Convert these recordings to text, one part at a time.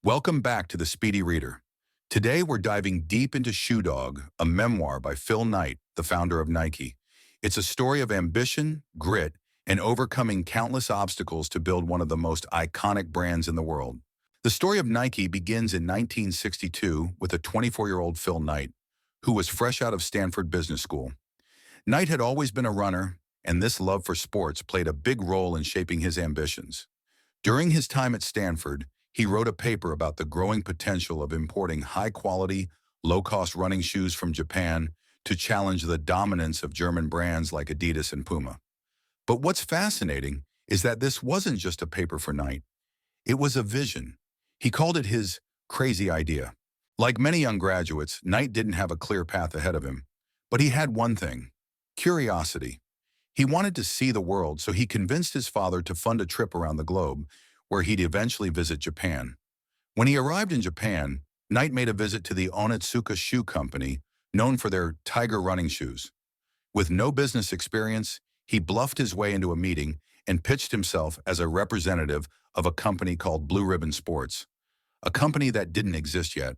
Welcome back to the Speedy Reader. Today we're diving deep into Shoe Dog, a memoir by Phil Knight, the founder of Nike. It's a story of ambition, grit, and overcoming countless obstacles to build one of the most iconic brands in the world. The story of Nike begins in 1962 with a 24-year-old Phil Knight, who was fresh out of Stanford Business School. Knight had always been a runner, and this love for sports played a big role in shaping his ambitions. During his time at Stanford, he wrote a paper about the growing potential of importing high-quality, low-cost running shoes from Japan to challenge the dominance of German brands like Adidas and Puma. But what's fascinating is that this wasn't just a paper for Knight. It was a vision. He called it his crazy idea. Like many young graduates, Knight didn't have a clear path ahead of him. But he had one thing: curiosity. He wanted to see the world, so he convinced his father to fund a trip around the globe, where he'd eventually visit Japan. When he arrived in Japan, Knight made a visit to the Onitsuka Shoe Company, known for their tiger running shoes. With no business experience, he bluffed his way into a meeting and pitched himself as a representative of a company called Blue Ribbon Sports, a company that didn't exist yet.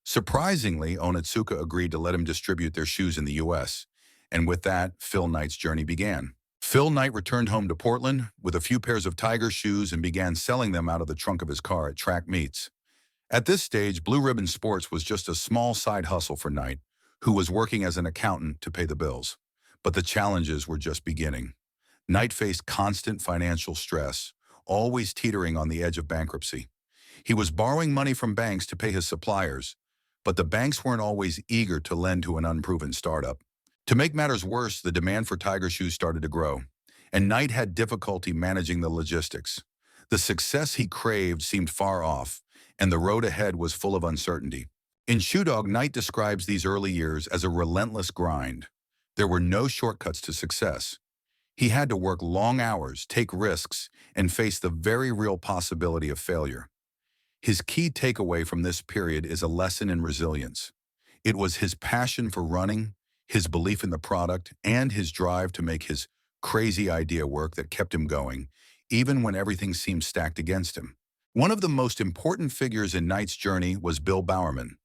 Surprisingly, Onitsuka agreed to let him distribute their shoes in the US, and with that, Phil Knight's journey began. Phil Knight returned home to Portland with a few pairs of Tiger shoes and began selling them out of the trunk of his car at track meets. At this stage, Blue Ribbon Sports was just a small side hustle for Knight, who was working as an accountant to pay the bills. But the challenges were just beginning. Knight faced constant financial stress, always teetering on the edge of bankruptcy. He was borrowing money from banks to pay his suppliers, but the banks weren't always eager to lend to an unproven startup. To make matters worse, the demand for Tiger shoes started to grow, and Knight had difficulty managing the logistics. The success he craved seemed far off, and the road ahead was full of uncertainty. In Shoe Dog, Knight describes these early years as a relentless grind. There were no shortcuts to success. He had to work long hours, take risks, and face the very real possibility of failure. His key takeaway from this period is a lesson in resilience. It was his passion for running, his belief in the product, and his drive to make his crazy idea work that kept him going, even when everything seemed stacked against him. One of the most important figures in Knight's journey was Bill Bowerman,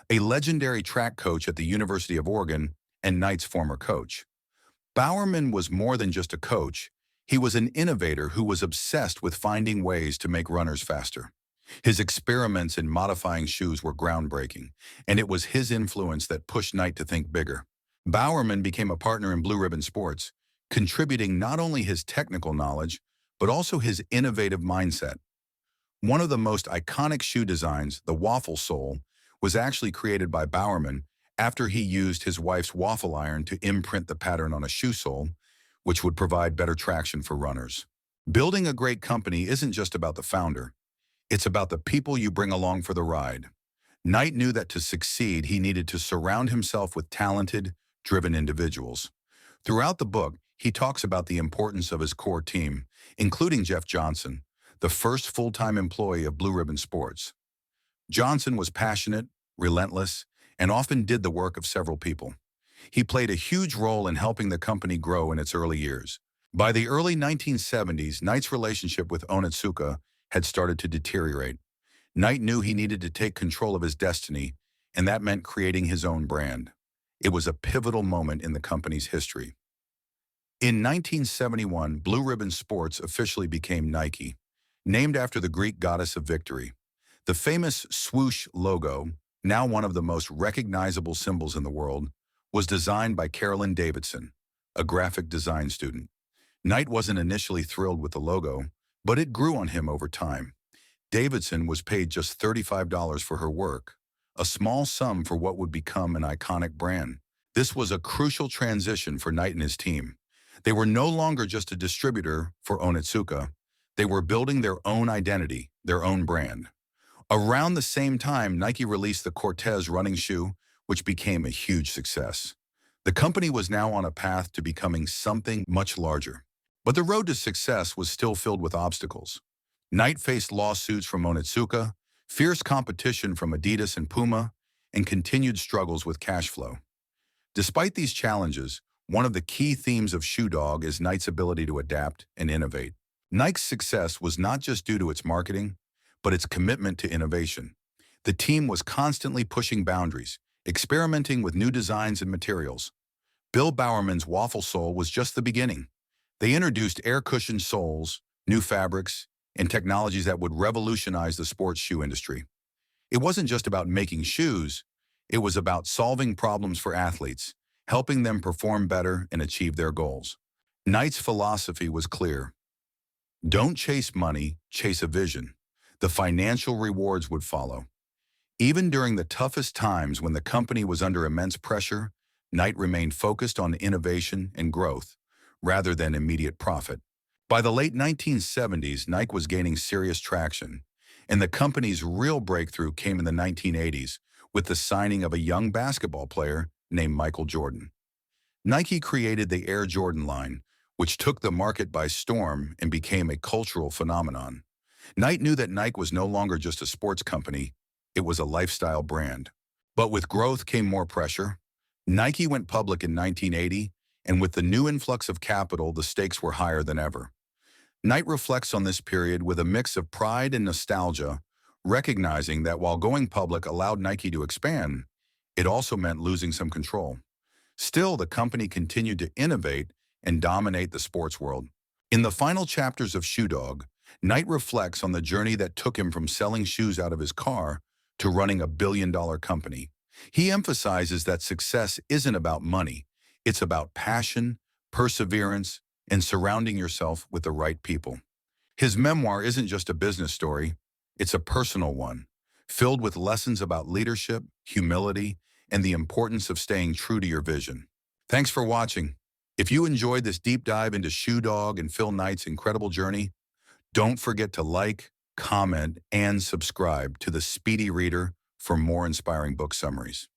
a legendary track coach at the University of Oregon and Knight's former coach. Bowerman was more than just a coach. He was an innovator who was obsessed with finding ways to make runners faster. His experiments in modifying shoes were groundbreaking, and it was his influence that pushed Knight to think bigger. Bowerman became a partner in Blue Ribbon Sports, contributing not only his technical knowledge, but also his innovative mindset. One of the most iconic shoe designs, the waffle sole, was actually created by Bowerman after he used his wife's waffle iron to imprint the pattern on a shoe sole, which would provide better traction for runners. Building a great company isn't just about the founder. It's about the people you bring along for the ride. Knight knew that to succeed, he needed to surround himself with talented, driven individuals. Throughout the book, he talks about the importance of his core team, including Jeff Johnson, the first full-time employee of Blue Ribbon Sports. Johnson was passionate, relentless, and often did the work of several people. He played a huge role in helping the company grow in its early years. By the early 1970s, Knight's relationship with Onitsuka had started to deteriorate. Knight knew he needed to take control of his destiny, and that meant creating his own brand. It was a pivotal moment in the company's history. In 1971, Blue Ribbon Sports officially became Nike, named after the Greek goddess of victory. The famous Swoosh logo, now one of the most recognizable symbols in the world, was designed by Carolyn Davidson, a graphic design student. Knight wasn't initially thrilled with the logo, but it grew on him over time. Davidson was paid just $35 for her work, a small sum for what would become an iconic brand. This was a crucial transition for Knight and his team. They were no longer just a distributor for Onitsuka. They were building their own identity, their own brand. Around the same time, Nike released the Cortez running shoe, which became a huge success. The company was now on a path to becoming something much larger. But the road to success was still filled with obstacles. Knight faced lawsuits from Onitsuka, fierce competition from Adidas and Puma, and continued struggles with cash flow. Despite these challenges, one of the key themes of Shoe Dog is Knight's ability to adapt and innovate. Nike's success was not just due to its marketing, but its commitment to innovation. The team was constantly pushing boundaries, experimenting with new designs and materials. Bill Bowerman's waffle sole was just the beginning. They introduced air-cushioned soles, new fabrics, and technologies that would revolutionize the sports shoe industry. It wasn't just about making shoes, it was about solving problems for athletes, helping them perform better and achieve their goals. Nike's philosophy was clear. Don't chase money, chase a vision. The financial rewards would follow. Even during the toughest times when the company was under immense pressure, Nike remained focused on innovation and growth, rather than immediate profit. By the late 1970s, Nike was gaining serious traction, and the company's real breakthrough came in the 1980s with the signing of a young basketball player named Michael Jordan. Nike created the Air Jordan line, which took the market by storm and became a cultural phenomenon. Nike knew that Nike was no longer just a sports company, it was a lifestyle brand. But with growth came more pressure. Nike went public in 1980, and with the new influx of capital, the stakes were higher than ever. Nike reflects on this period with a mix of pride and nostalgia, recognizing that while going public allowed Nike to expand, it also meant losing some control. Still, the company continued to innovate and dominate the sports world. In the final chapters of Shoe Dog, Nike reflects on the journey that took him from selling shoes out of his car to running a billion-dollar company. He emphasizes that success isn't about money, it's about passion, perseverance, and surrounding yourself with the right people. His memoir isn't just a business story, it's a personal one, filled with lessons about leadership, humility, and the importance of staying true to your vision. Thanks for watching. If you enjoyed this deep dive into Shoe Dog and Phil Knight's incredible journey, don't forget to like, comment, and subscribe to the Speedy Reader for more inspiring book summaries.